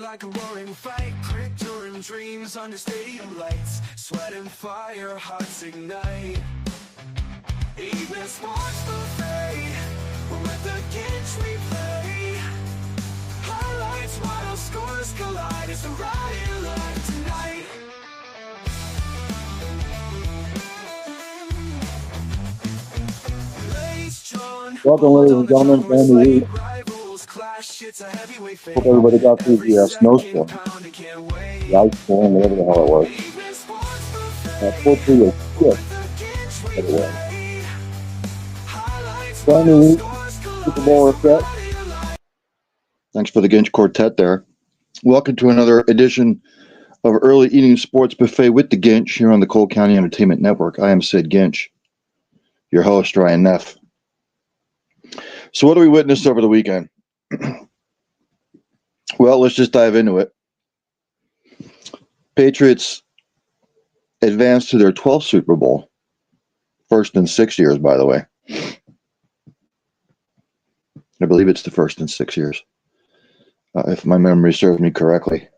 like a roaring fight, quick touring dreams under stadium lights, sweat and fire, hearts ignite. Even sports buffet, we'll let the Ginch replay. Highlights while scores collide, it's a riot live tonight. Welcome, ladies and gentlemen, family week. Hope everybody got through the snowstorm, the ice storm, whatever the hell it was. Fortunately, a shift, by the way. Brand new week, Super Bowl reset. Thanks for the Ginch Quartet there. Welcome to another edition of Early Eating Sports Buffet with the Ginch here on the Cole County Entertainment Network. I am Sid Ginch, your host, Ryan Neff. So what do we witness over the weekend? Well, let's just dive into it. Patriots advanced to their 12th Super Bowl. First in 6 years, by the way. I believe it's the first in 6 years, if my memory serves me correctly.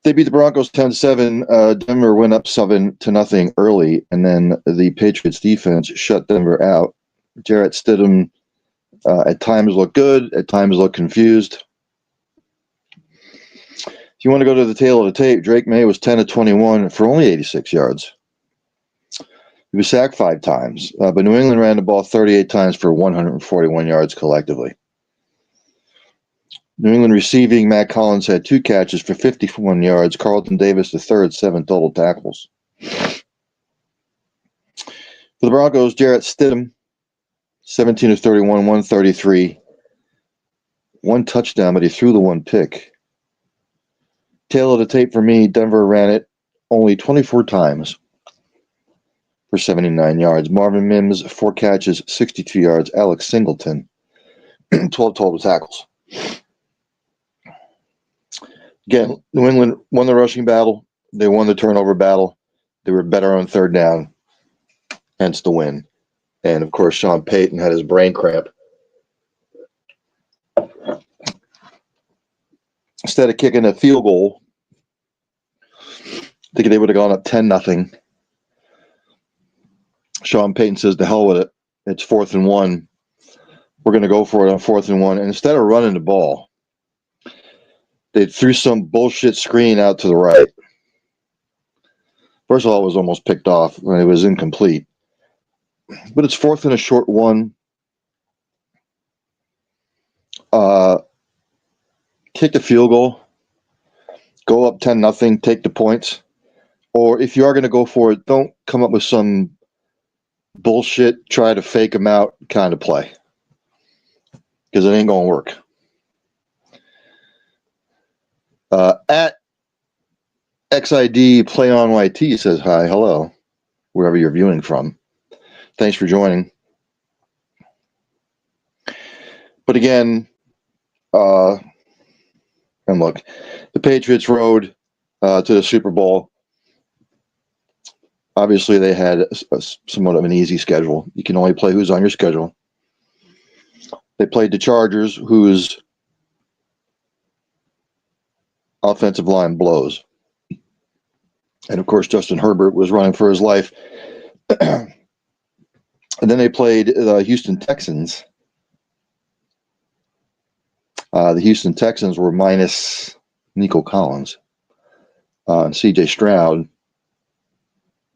They beat the Broncos 10-7. Denver went up 7-0 early, and then the Patriots defense shut Denver out. Jarrett Stidham at times looked good, at times looked confused. If you want to go to the tail of the tape, Drake May was 10-21 for only 86 yards. He was sacked 5 times, but New England ran the ball 38 times for 141 yards collectively. New England receiving, Matt Collins had 2 catches for 51 yards. Carlton Davis III, 7 total tackles. For the Broncos, Jarrett Stidham, 17-31, 133. 1 touchdown, but he threw the 1 pick. Tail of the tape for me, Denver ran it only 24 times for 79 yards. Marvin Mims, 4 catches, 62 yards. Alex Singleton, 12 total tackles. Again, New England won the rushing battle. They won the turnover battle. They were better on third down, hence the win. And, of course, Sean Payton had his brain cramp. Instead of kicking a field goal, thinking they would have gone up 10-0. Sean Payton says, "The hell with it. It's 4th and 1. We're going to go for it on 4th and 1." And instead of running the ball, they threw some bullshit screen out to the right. First of all, it was almost picked off when it was incomplete. But it's 4th and a short 1. Kick the field goal. Go up 10-0. Take the points. Or if you are going to go for it, don't come up with some bullshit, try to fake them out kind of play. Because it ain't going to work. At XID Play on YT says hi, hello, wherever you're viewing from. Thanks for joining. But again, and look, the Patriots road to the Super Bowl. Obviously, they had somewhat of an easy schedule. You can only play who's on your schedule. They played the Chargers, whose offensive line blows. And, of course, Justin Herbert was running for his life. And then they played the Houston Texans. The Houston Texans were minus Nico Collins. And C.J. Stroud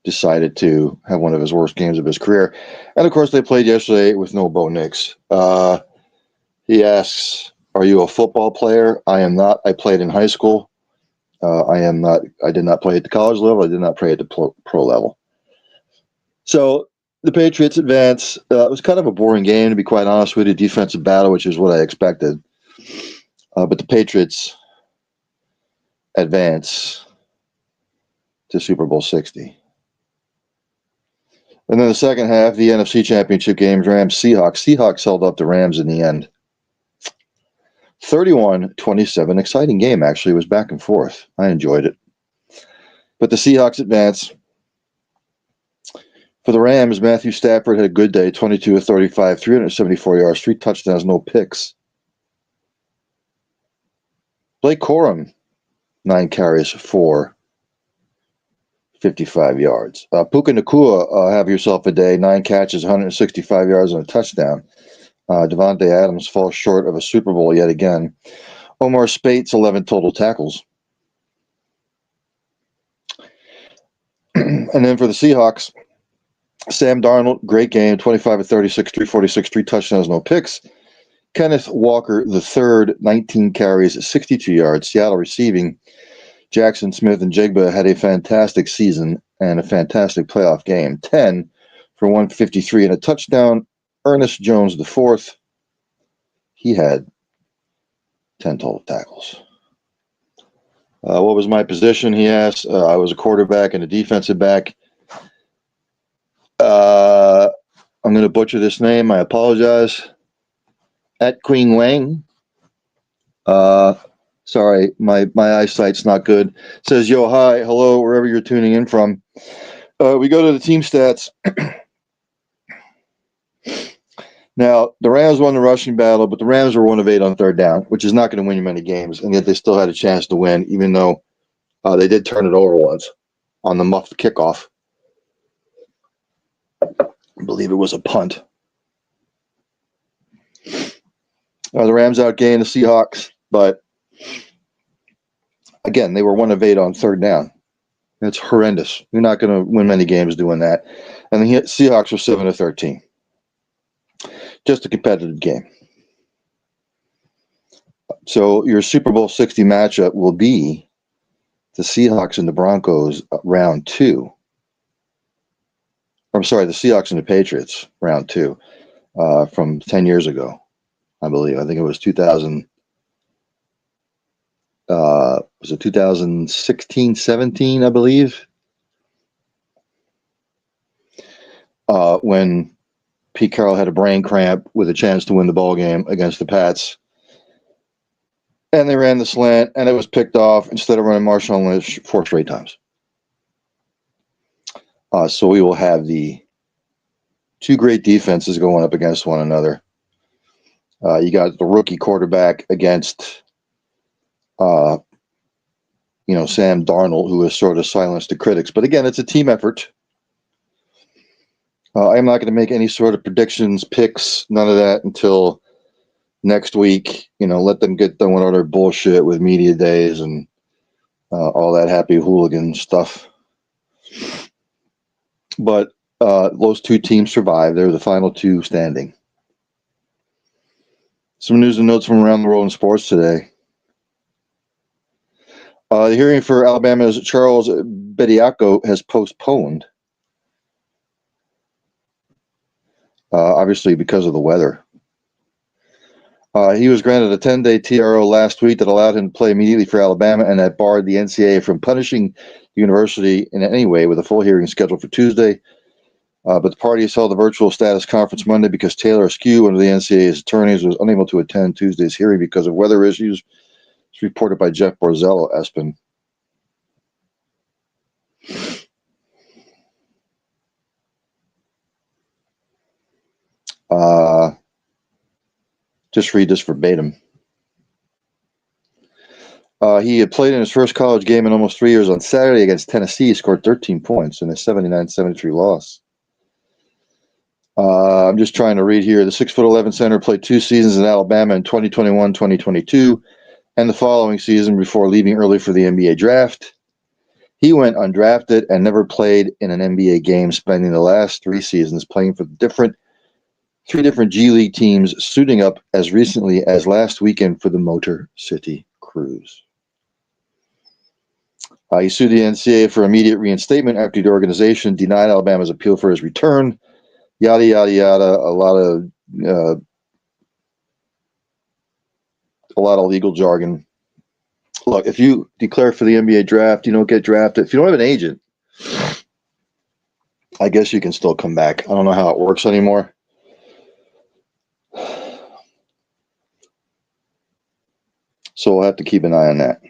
decided to have one of his worst games of his career. And, of course, they played yesterday with no Bo Nix. He asks, "Are you a football player?" I am not. I played in high school. I am not. I did not play at the college level. I did not play at the pro level. So the Patriots advance. It was kind of a boring game, to be quite honest with you. Defensive battle, which is what I expected. But the Patriots advance to Super Bowl 60. And then the second half, the NFC Championship games, Rams-Seahawks. Seahawks held up the Rams in the end. 31-27. Exciting game, actually. It was back and forth. I enjoyed it. But the Seahawks advance. For the Rams, Matthew Stafford had a good day, 22-35, 374 yards, 3 touchdowns, no picks. Blake Corum, 9 carries for 55 yards. Puka Nacua, have yourself a day. 9 catches, 165 yards, and a touchdown. Devontae Adams falls short of a Super Bowl yet again. Omar Spates, 11 total tackles. And then for the Seahawks, Sam Darnold, great game, 25 of 36, 346, 3 touchdowns, no picks. Kenneth Walker III, 19 carries, 62 yards. Seattle receiving. Jackson Smith and Jigba had a fantastic season and a fantastic playoff game. 10 for 153 and a touchdown. Ernest Jones IV, he had 10 total tackles. What was my position, he asked. I was a quarterback and a defensive back. I'm going to butcher this name. I apologize. At Queen Wang. Sorry, my eyesight's not good. It says, yo, hi, hello, wherever you're tuning in from. We go to the team stats. Now, the Rams won the rushing battle, but the Rams were 1 of 8 on third down, which is not going to win you many games, and yet they still had a chance to win, even though they did turn it over once on the muffed kickoff. I believe it was a punt. The Rams outgained the Seahawks, but again, they were 1 of 8 on third down. It's horrendous. You're not going to win many games doing that. And the Seahawks were 7 of 13. Just a competitive game. So your Super Bowl 60 matchup will be the Seahawks and the Broncos round 2. I'm sorry, the Seahawks and the Patriots round 2 from 10 years ago, I believe. I think it was 2000. Was it 2016, 17, I believe? When Pete Carroll had a brain cramp with a chance to win the ball game against the Pats. And they ran the slant, and it was picked off instead of running Marshawn Lynch 4 straight times. So we will have the 2 great defenses going up against one another. You got the rookie quarterback against, Sam Darnold, who has sort of silenced the critics. But again, it's a team effort. I'm not going to make any sort of predictions, picks, none of that until next week. Let them get done with all their bullshit with media days and all that happy hooligan stuff. But those 2 teams survived. They're the final 2 standing. Some news and notes from around the world in sports today. The hearing for Alabama's Charles Bediako has postponed. Obviously because of the weather. He was granted a 10-day TRO last week that allowed him to play immediately for Alabama, and that barred the NCAA from punishing the university in any way, with a full hearing scheduled for Tuesday. But the parties held a virtual status conference Monday because Taylor Askew, one of the NCAA's attorneys, was unable to attend Tuesday's hearing because of weather issues. It's reported by Jeff Borzello, Espen. Just read this verbatim. He had played in his first college game in almost 3 years on Saturday against Tennessee. He scored 13 points in a 79-73 loss. I'm just trying to read here. The 6'11" center played 2 seasons in Alabama in 2021-2022 and the following season before leaving early for the NBA draft. He went undrafted and never played in an NBA game, spending the last 3 seasons playing for 3 different G League teams, suiting up as recently as last weekend for the Motor City Cruise. He sued the NCAA for immediate reinstatement after the organization denied Alabama's appeal for his return. Yada, yada, yada. A lot of legal jargon. Look, if you declare for the NBA draft, you don't get drafted. If you don't have an agent, I guess you can still come back. I don't know how it works anymore. So we'll have to keep an eye on that.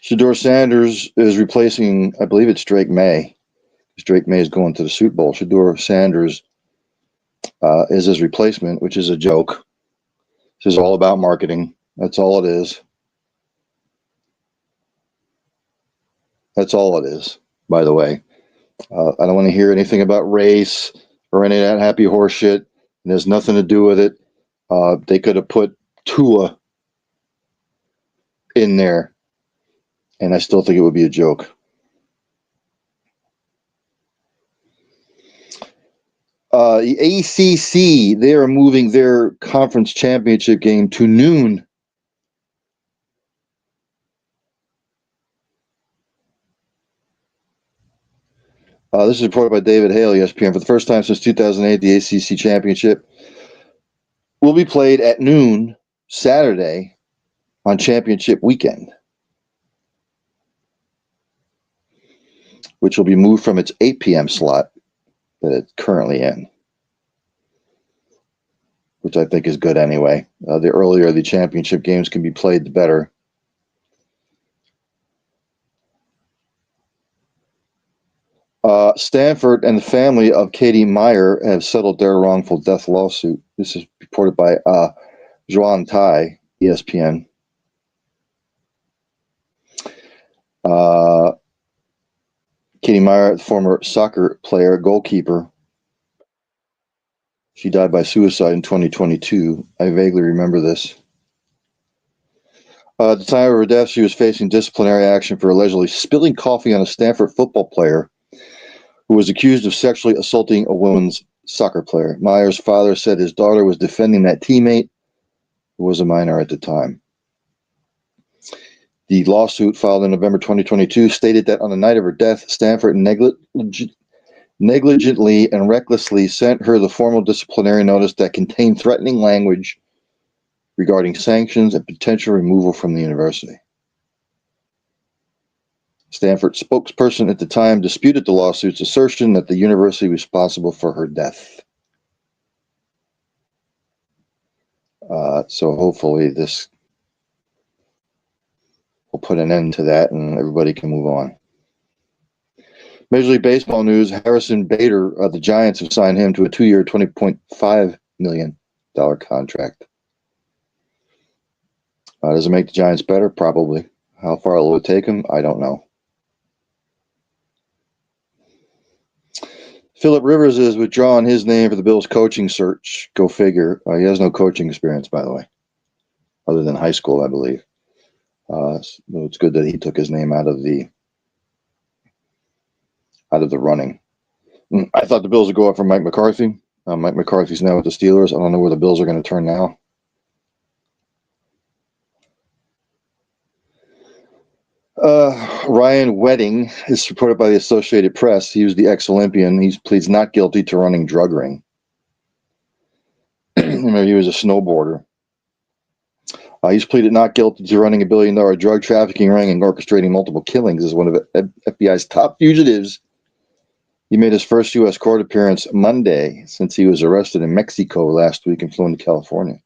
Shedeur Sanders is replacing, I believe it's Drake May. Drake May is going to the Super Bowl. Shedeur Sanders is his replacement, which is a joke. This is all about marketing. That's all it is. That's all it is, by the way. I don't want to hear anything about race or any of that happy horse shit. It has nothing to do with it. They could have put Tua in there, and I still think it would be a joke. The ACC, they are moving their conference championship game to noon. This is reported by David Hale, ESPN. For the first time since 2008, the ACC championship will be played at noon Saturday on championship weekend, which will be moved from its 8 p.m. slot that it's currently in, which I think is good anyway. The earlier the championship games can be played, the better. Stanford and the family of Katie Meyer have settled their wrongful death lawsuit. This is reported by Zhuan Tai, ESPN. Katie Meyer, the former soccer player, goalkeeper, she died by suicide in 2022. I vaguely remember this. At the time of her death, she was facing disciplinary action for allegedly spilling coffee on a Stanford football player who was accused of sexually assaulting a women's soccer player. Meyer's father said his daughter was defending that teammate, who was a minor at the time. The lawsuit filed in November 2022 stated that on the night of her death, Stanford negligently and recklessly sent her the formal disciplinary notice that contained threatening language regarding sanctions and potential removal from the university. Stanford's spokesperson at the time disputed the lawsuit's assertion that the university was responsible for her death. So hopefully this will put an end to that and everybody can move on. Major League Baseball news, Harrison Bader, the Giants have signed him to a 2-year, $20.5 million contract. Does it make the Giants better? Probably. How far will it take him? I don't know. Phillip Rivers has withdrawn his name for the Bills coaching search. Go figure. He has no coaching experience, by the way, other than high school, I believe. So it's good that he took his name out of the running. I thought the Bills would go up for Mike McCarthy. Mike McCarthy's now with the Steelers. I don't know where the Bills are going to turn now. Ryan Wedding is reported by the Associated Press. He was the ex-Olympian. He pleads not guilty to running drug ring. Remember, he was a snowboarder. He's pleaded not guilty to running $1 billion drug trafficking ring and orchestrating multiple killings as one of the FBI's top fugitives. He made his first U.S. court appearance Monday since he was arrested in Mexico last week and flown to California.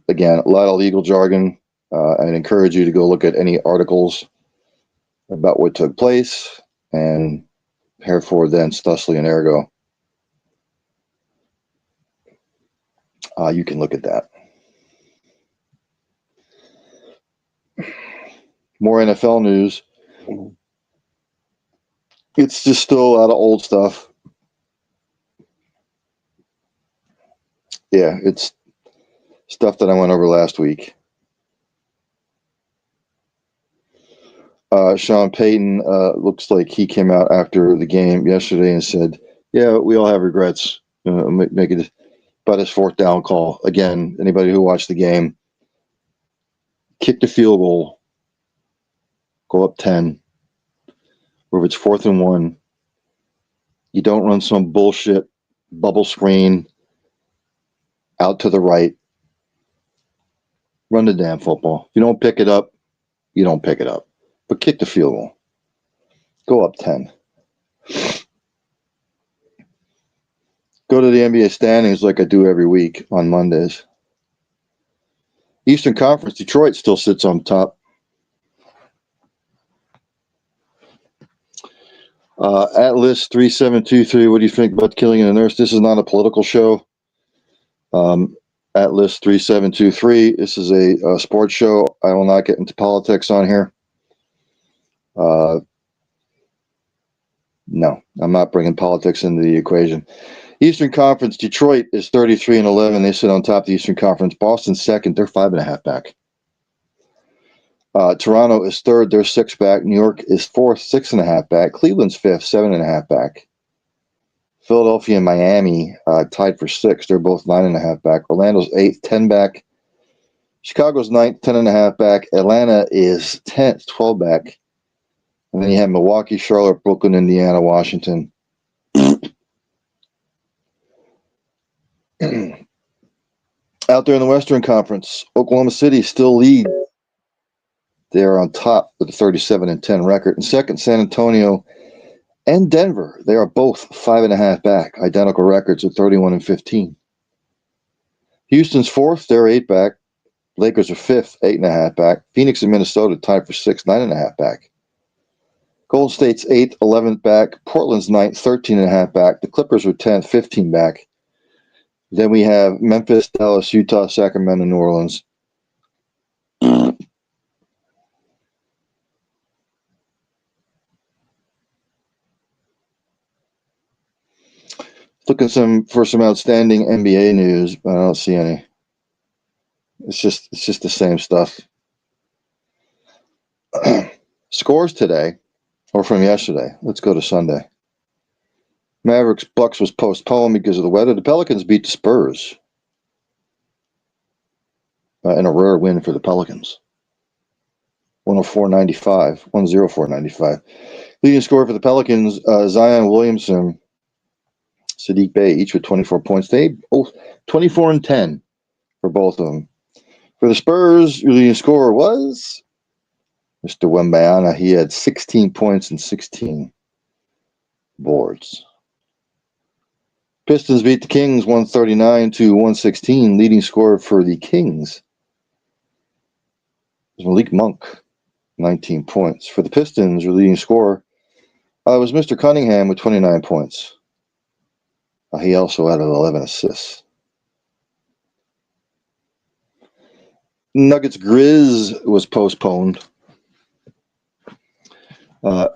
Again, a lot of legal jargon. I'd encourage you to go look at any articles about what took place and herefore thence, thusly, and ergo. You can look at that. More NFL news. It's just still a lot of old stuff. Yeah, it's stuff that I went over last week. Sean Payton looks like he came out after the game yesterday and said, yeah, we all have regrets. Make it about his fourth down call. Again, anybody who watched the game, kick the field goal, go up 10. Or if it's 4th and 1, you don't run some bullshit bubble screen out to the right. Run the damn football. If you don't pick it up, you don't pick it up. But kick the field goal. Go up 10. Go to the NBA standings like I do every week on Mondays. Eastern Conference, Detroit still sits on top. Atlas 3723, what do you think about killing a nurse? This is not a political show. At list 3723, this is a sports show. I will not get into politics on here. No, I'm not bringing politics into the equation. Eastern Conference, Detroit is 33-11. They sit on top of the Eastern Conference. Boston's second. They're 5.5 back. Toronto is third. They're 6 back. New York is fourth, 6.5 back. Cleveland's fifth, 7.5 back. Philadelphia and Miami tied for 6. They're both 9.5 back. Orlando's 8th, 10 back. Chicago's 9th, 10.5 back. Atlanta is 10th, 12 back. And then you have Milwaukee, Charlotte, Brooklyn, Indiana, Washington. Out there in the Western Conference, Oklahoma City still lead. They're on top with a 37-10 record. And second, San Antonio and Denver. They are both 5.5 back. Identical records at 31-15. Houston's fourth. They're 8 back. Lakers are fifth, 8.5 back. Phoenix and Minnesota tied for 6, 9.5 back. Golden State's 8th, 11th back. Portland's 9th, 13.5 back. The Clippers are 10th, 15 back. Then we have Memphis, Dallas, Utah, Sacramento, New Orleans. Looking for some outstanding NBA news, but I don't see any. It's just the same stuff. Scores today, or from yesterday. Let's go to Sunday. Mavericks Bucks was postponed because of the weather. The Pelicans beat the Spurs in a rare win for the Pelicans. 104-95, 104-95. Leading scorer for the Pelicans, Zion Williamson, Sadiq Bey, each with 24 points. They both 24-10 for both of them. For the Spurs, your leading scorer was Mr. Wembanyama. He had 16 points and 16 boards. Pistons beat the Kings 139-116. Leading scorer for the Kings was Malik Monk, 19 points. For the Pistons, your leading scorer was Mr. Cunningham with 29 points. He also had 11 assists. Nuggets Grizz was postponed. At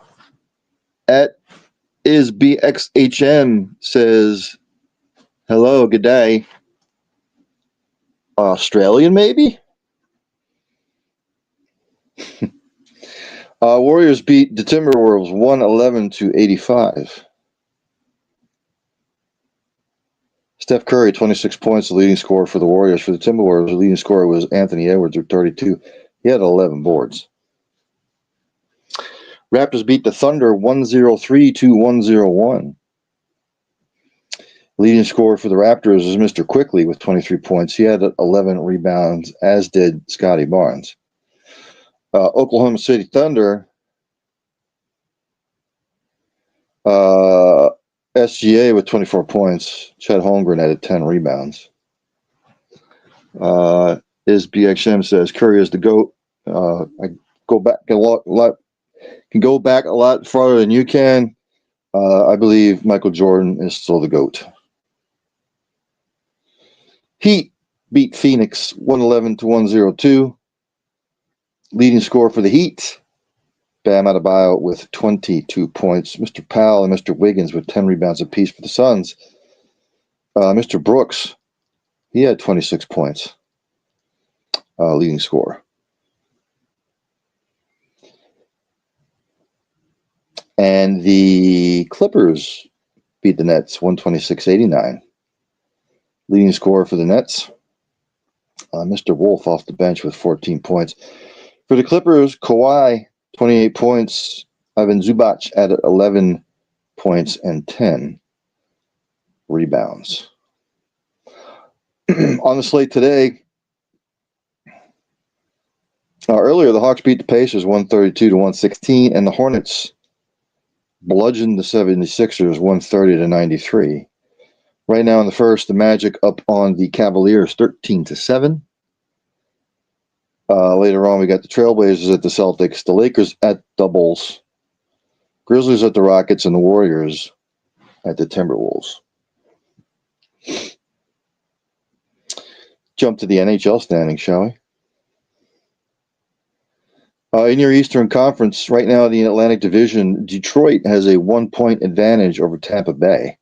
IsBXHM says, hello, good day. Australian, maybe? Warriors beat the Timberwolves 111-85. Steph Curry, 26 points, the leading scorer for the Warriors. For the Timberwolves, the leading scorer was Anthony Edwards with 32. He had 11 boards. Raptors beat the Thunder 103-101. Leading scorer for the Raptors is Mr. Quickly with 23 points. He had 11 rebounds, as did Scotty Barnes. Oklahoma City Thunder, SGA with 24 points. Chet Holmgren had 10 rebounds. IsBXM says Curry is the GOAT. I go back a lot. Can go back a lot farther than you can. I believe Michael Jordan is still the GOAT. Heat beat Phoenix 111-102. Leading scorer for the Heat, Bam Adebayo with 22 points. Mr. Powell and Mr. Wiggins with 10 rebounds apiece for the Suns. Mr. Brooks, he had 26 points. Leading scorer. And the Clippers beat the Nets 126-89. Leading scorer for the Nets, Mr. Wolf off the bench with 14 points. For the Clippers, Kawhi, 28 points. Ivan Zubac added 11 points and 10 rebounds. On the slate today, earlier the Hawks beat the Pacers 132-116, and the Hornets bludgeoned the 76ers 130-93. Right now in the first, the Magic up on the Cavaliers 13-7. Later on, we got the Trailblazers at the Celtics, the Lakers at the Bulls, Grizzlies at the Rockets, and the Warriors at the Timberwolves. jump to the NHL standings, shall we? In your Eastern Conference, right now in the Atlantic Division, Detroit has a 1-point advantage over Tampa Bay.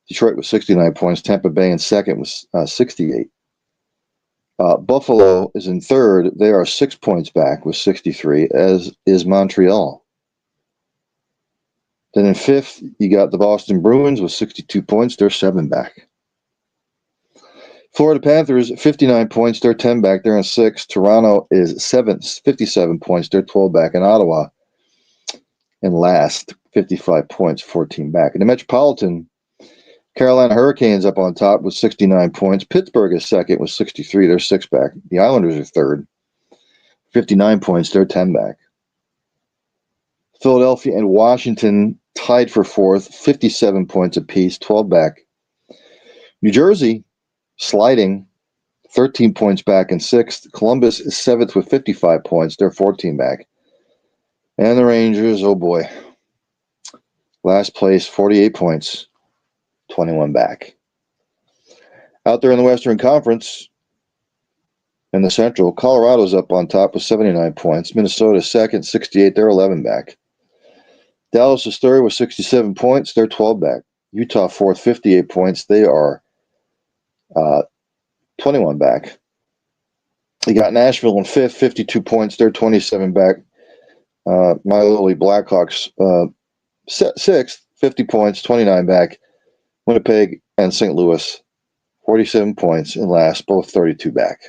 Detroit with 69 points. Tampa Bay in second with 68. Buffalo is in third. They are 6 points back with 63, as is Montreal. Then in fifth, you got the Boston Bruins with 62 points. They're 7 back. Florida Panthers, 59 points. They're 10 back. They're in sixth. Toronto is seventh, 57 points. They're 12 back. And Ottawa in last, 55 points, 14 back. In the Metropolitan, Carolina Hurricanes up on top with 69 points. Pittsburgh is second with 63. They're 6 back. The Islanders are third, 59 points. They're 10 back. Philadelphia and Washington tied for fourth, 57 points apiece, 12 back. New Jersey sliding, 13 points back in sixth. Columbus is seventh with 55 points. They're 14 back. And the Rangers, oh boy, last place, 48 points, 21 back. Out there in the Western Conference, in the Central, Colorado's up on top with 79 points. Minnesota second, 68. They're 11 back. Dallas is third with 67 points. They're 12 back. Utah fourth, 58 points. They are 21 back. You got Nashville in fifth, 52 points. They're 27 back. My Lily Blackhawks sixth, 50 points, 29 back. Winnipeg and St. Louis, 47 points in last, both 32 back.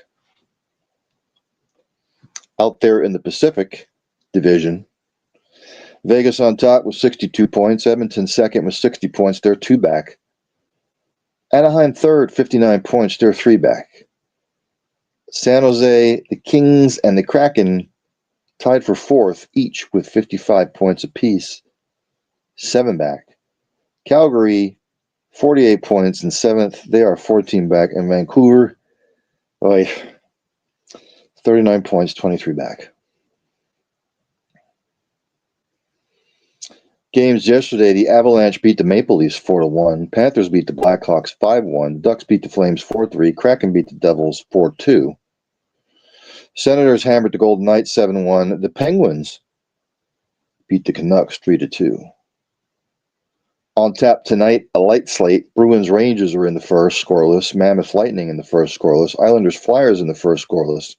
Out there in the Pacific Division, Vegas on top with 62 points. Edmonton second with 60 points. They're 2 back. Anaheim third, 59 points. They're 3 back. San Jose, the Kings, and the Kraken tied for fourth, each with 55 points apiece. 7 back. Calgary, 48 points in seventh. They are 14 back. And Vancouver, 39 points, 23 back. Games yesterday, the Avalanche beat the Maple Leafs 4-1. Panthers beat the Blackhawks 5-1. Ducks beat the Flames 4-3. Kraken beat the Devils 4-2. Senators hammered the Golden Knights 7-1. The Penguins beat the Canucks 3-2. On tap tonight, a light slate. Bruins Rangers are in the first, scoreless. Mammoth Lightning in the first, scoreless. Islanders Flyers in the first, scoreless.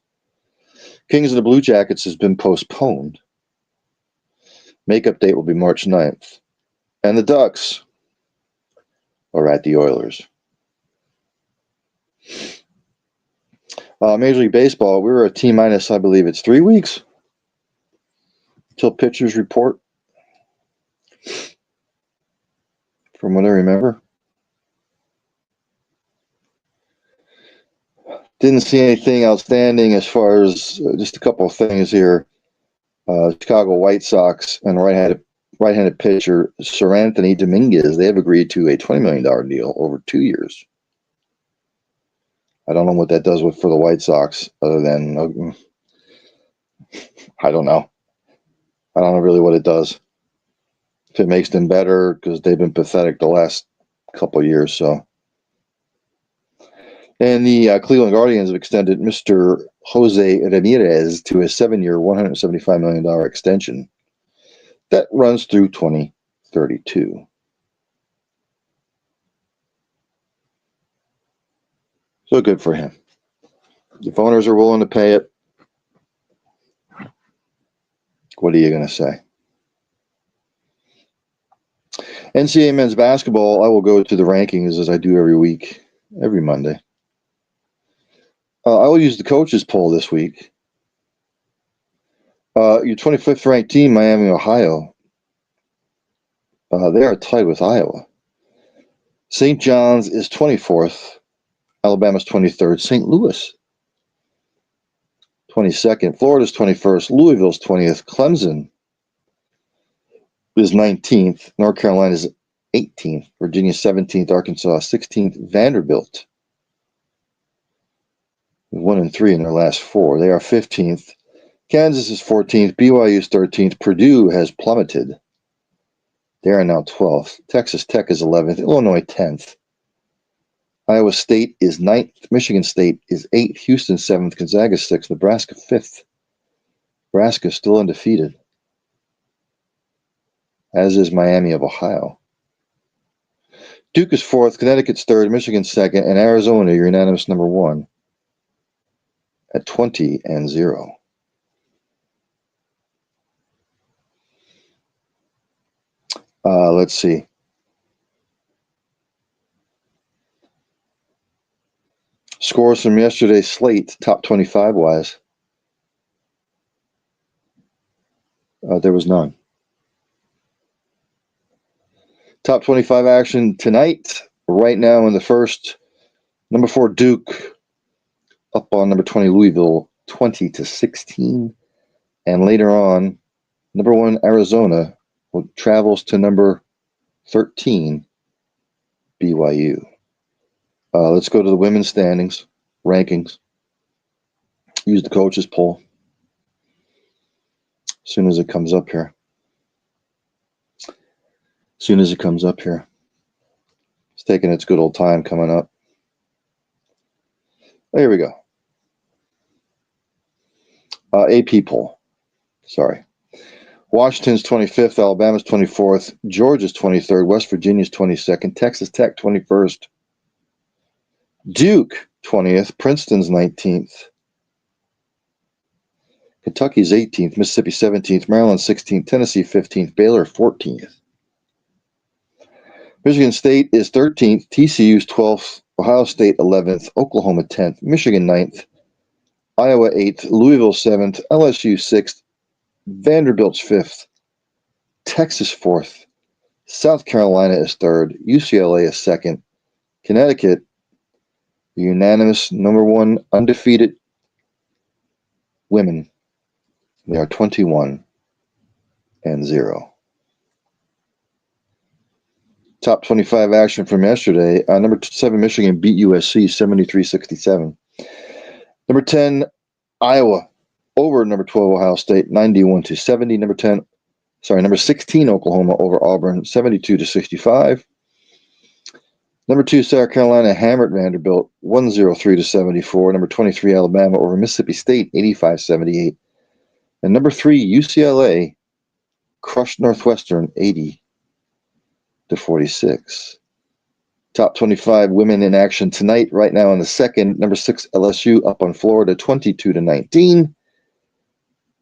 Kings of the Blue Jackets has been postponed. Makeup date will be March 9th. And the Ducks are at the Oilers. Major League Baseball, we were a T-minus, I believe it's 3 weeks till pitchers report, from what I remember. Didn't see anything outstanding as far as just a couple of things here. Chicago White Sox and right-handed pitcher Sir Anthony Dominguez, they have agreed to a $20 million deal over 2 years. I don't know what that does for the White Sox other than, I don't know. I don't know really what it does. If it makes them better, because they've been pathetic the last couple of years. So, and the Cleveland Guardians have extended Mr. Jose Ramirez to a 7-year, $175 million extension that runs through 2032. So good for him. If owners are willing to pay it, what are you going to say? NCAA men's basketball, I will go to the rankings as I do every week, every Monday. I will use the coaches poll this week. Your 25th ranked team, Miami, Ohio, they are tied with Iowa. St. John's is 24th. Alabama's 23rd. St. Louis, 22nd. Florida's 21st. Louisville's 20th. Clemson is 19th. North Carolina's 18th. Virginia 17th. Arkansas 16th. Vanderbilt 1-3 in their last 4. They are 15th. Kansas is 14th. BYU is 13th. Purdue has plummeted. They are now 12th. Texas Tech is 11th. Illinois 10th. Iowa State is 9th. Michigan State is 8th. Houston 7th. Gonzaga 6th. Nebraska 5th. Nebraska still undefeated, as is Miami of Ohio. Duke is 4th. Connecticut's 3rd. Michigan's 2nd. And Arizona, your unanimous number 1, at 20-0. Let's see. Scores from yesterday's slate, top 25 wise. There was none. Top 25 action tonight. Right now in the first, number 4 Duke up on number 20 Louisville, 20-16. And later on, number 1 Arizona travels to number 13 BYU. Let's go to the women's standings, rankings. Use the coaches poll as soon as it comes up here. It's taking its good old time coming up. There we go. AP poll. Sorry. Washington's 25th, Alabama's 24th, Georgia's 23rd, West Virginia's 22nd, Texas Tech 21st, Duke 20th, Princeton's 19th, Kentucky's 18th, Mississippi 17th, Maryland 16th, Tennessee 15th, Baylor 14th. Michigan State is 13th, TCU's 12th, Ohio State 11th, Oklahoma 10th, Michigan 9th, Iowa 8th, Louisville 7th, LSU 6th, Vanderbilt's 5th, Texas 4th, South Carolina is 3rd, UCLA is 2nd, Connecticut, the unanimous number 1 undefeated women. They are 21-0. Top 25 action from yesterday. Number 7 Michigan beat USC 73-67. Number 10 Iowa over number 12 Ohio State 91-70. Number 16 Oklahoma over Auburn 72-65. Number 2 South Carolina hammered Vanderbilt 103-74. Number 23 Alabama over Mississippi State 85-78. And number 3 UCLA crushed Northwestern 80-46. Top 25 women in action tonight. Right now in the second, number 6 LSU up on Florida 22-19.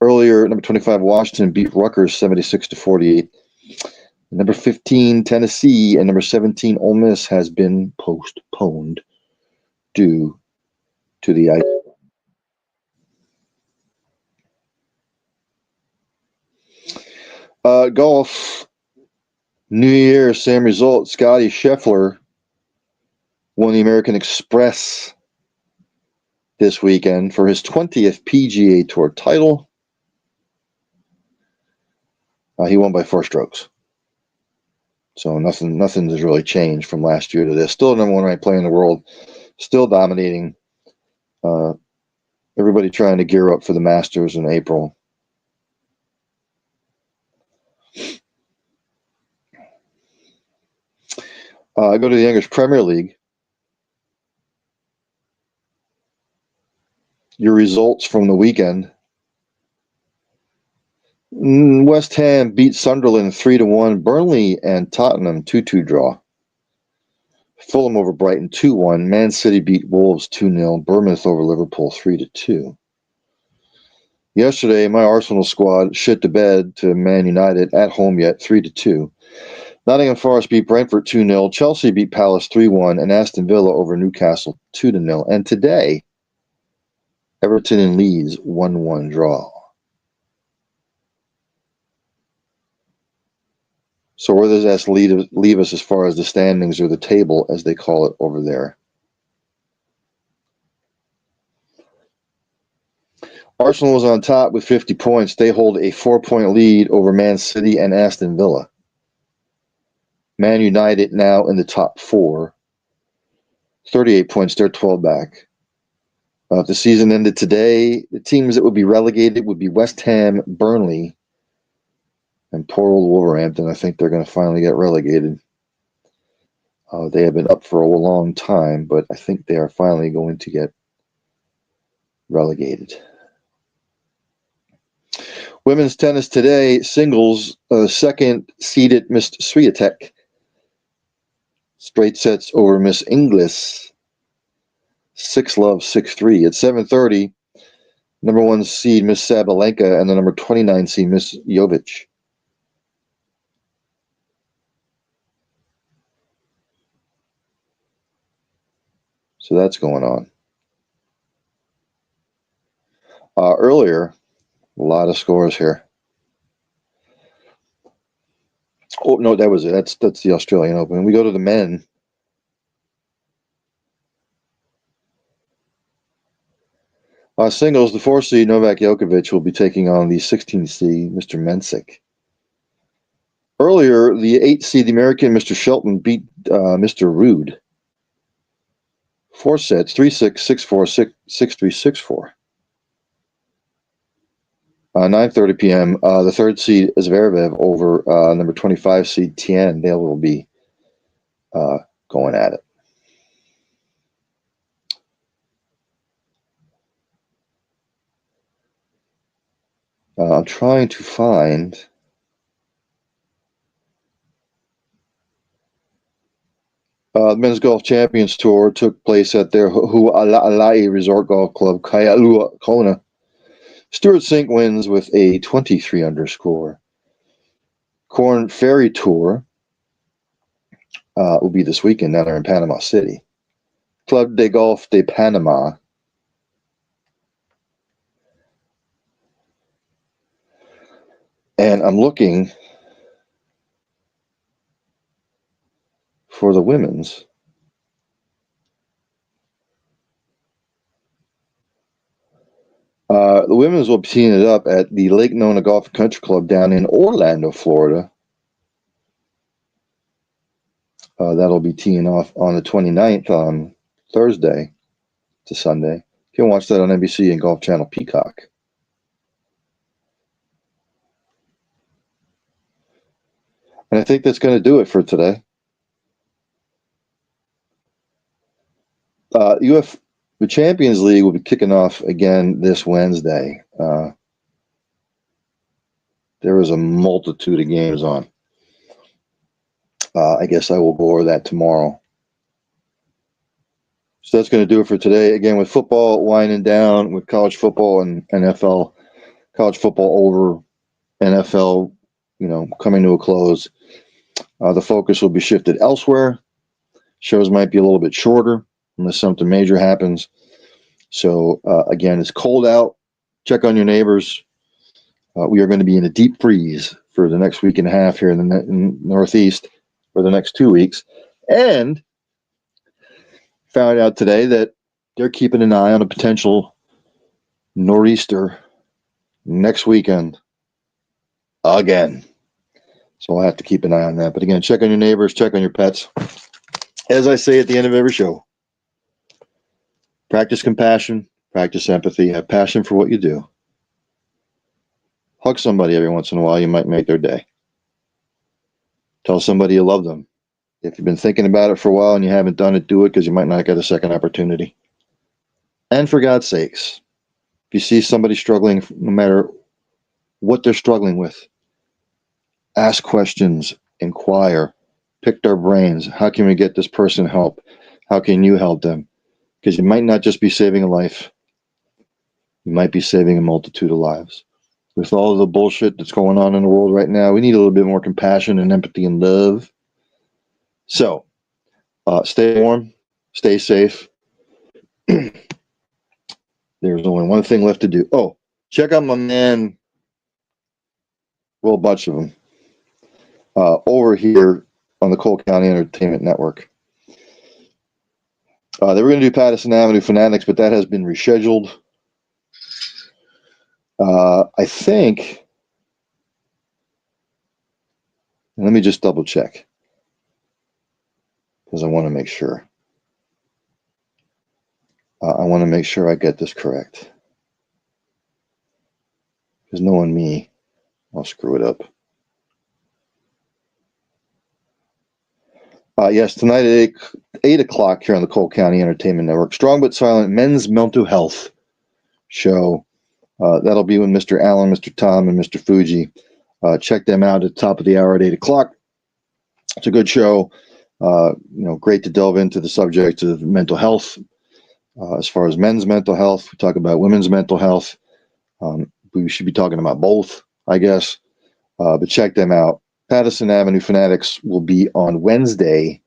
Earlier, number 25 Washington beat Rutgers 76-48. Number 15 Tennessee and number 17 Ole Miss has been postponed due to the ice. Golf. New Year, same result. Scotty Scheffler won the American Express this weekend for his 20th PGA Tour title. He won by 4 strokes. So nothing has really changed from last year to this. Still the number 1 ranked player in the world. Still dominating. Everybody trying to gear up for the Masters in April. I go to the English Premier League. Your results from the weekend. West Ham beat Sunderland 3-1. Burnley and Tottenham 2-2 draw. Fulham over Brighton 2-1. Man City beat Wolves 2-0. Bournemouth over Liverpool 3-2. Yesterday, my Arsenal squad shit the bed to Man United at home yet 3-2. Nottingham Forest beat Brentford 2-0. Chelsea beat Palace 3-1. And Aston Villa over Newcastle 2-0. And today, Everton and Leeds 1-1 draw. So where does that leave us as far as the standings or the table, as they call it over there? Arsenal is on top with 50 points. They hold a 4-point lead over Man City and Aston Villa. Man United now in the top 4. 38 points. They're 12 back. If the season ended today, the teams that would be relegated would be West Ham, Burnley, and poor old Wolverhampton. I think they're going to finally get relegated. They have been up for a long time, but I think they are finally going to get relegated. Women's tennis today, singles, second seeded Miss Swiatek. Straight sets over Miss Inglis. 6-love, 6-3. At 7:30, number 1 seed Miss Sabalenka and the number 29 seed Miss Jovic. So that's going on. Earlier, a lot of scores here. Oh, no, that was it. That's the Australian Open. We go to the men. Singles, the 4 seed Novak Djokovic will be taking on the 16 seed Mr. Mensik. Earlier, the 8 seed American Mr. Shelton beat Mr. Rude. 4 sets, 3-6, 6-4, 6-3, 6-4. 9:30 p.m. The 3rd seed Zverev over number 25 seed Tien. They will be going at it. I'm trying to find the Men's Golf Champions Tour took place at their Hua'ala'i Resort Golf Club, Kailua Kona. Stuart Sink wins with a 23 underscore. Corn Ferry Tour will be this weekend down there in Panama City. Club de Golf de Panama. And I'm looking for the women's. The women's will be teeing it up at the Lake Nona Golf and Country Club down in Orlando, Florida. That'll be teeing off on the 29th on Thursday to Sunday. You can watch that on NBC and Golf Channel Peacock. And I think that's going to do it for today. The Champions League will be kicking off again this Wednesday. There is a multitude of games on. I guess I will go over that tomorrow. So that's going to do it for today. Again, with football winding down, with college football and NFL, college football over, NFL, coming to a close. The focus will be shifted elsewhere. Shows might be a little bit shorter unless something major happens. So again, it's cold out. Check on your neighbors. We are going to be in a deep freeze for the next week and a half here in the Northeast for the next 2 weeks. And found out today that they're keeping an eye on a potential nor'easter next weekend again. So I'll have to keep an eye on that. But again, check on your neighbors, check on your pets. As I say at the end of every show, practice compassion, practice empathy, have passion for what you do. Hug somebody every once in a while. You might make their day. Tell somebody you love them. If you've been thinking about it for a while and you haven't done it, do it, because you might not get a second opportunity. And for God's sakes, if you see somebody struggling, no matter what they're struggling with, ask questions, inquire, pick their brains. How can we get this person help? How can you help them? Because you might not just be saving a life. You might be saving a multitude of lives. With all of the bullshit that's going on in the world right now, we need a little bit more compassion and empathy and love. So, stay warm, stay safe. There's only one thing left to do. Oh, check out my man, well, a bunch of them, over here on the Cole County Entertainment Network. They were going to do Patterson Avenue Fanatics, but that has been rescheduled. I think, let me just double check, because I want to make sure. I want to make sure I get this correct. Because knowing me, I'll screw it up. Yes, tonight at 8 o'clock here on the Cole County Entertainment Network. Strong but Silent Men's Mental Health Show. That'll be with Mr. Allen, Mr. Tom, and Mr. Fuji. Check them out at the top of the hour at 8 o'clock. It's a good show. Great to delve into the subject of mental health. As far as men's mental health, we talk about women's mental health. We should be talking about both, I guess. But check them out. Patterson Avenue Fanatics will be on Wednesday,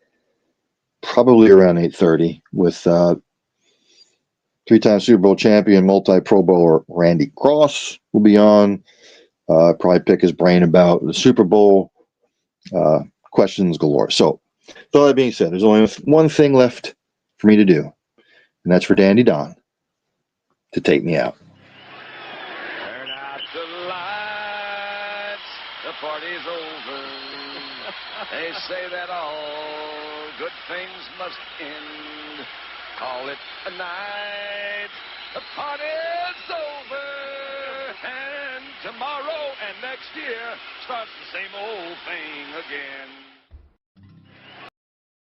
probably around 8:30, with three-time Super Bowl champion, multi-Pro Bowler Randy Cross will be on. Probably pick his brain about the Super Bowl. Questions galore. So, with all that being said, there's only one thing left for me to do, and that's for Dandy Don to take me out. Turn out the lights, the party's over. They say that all good things must end. Call it a night, the party's over. And tomorrow and next year starts the same old thing again.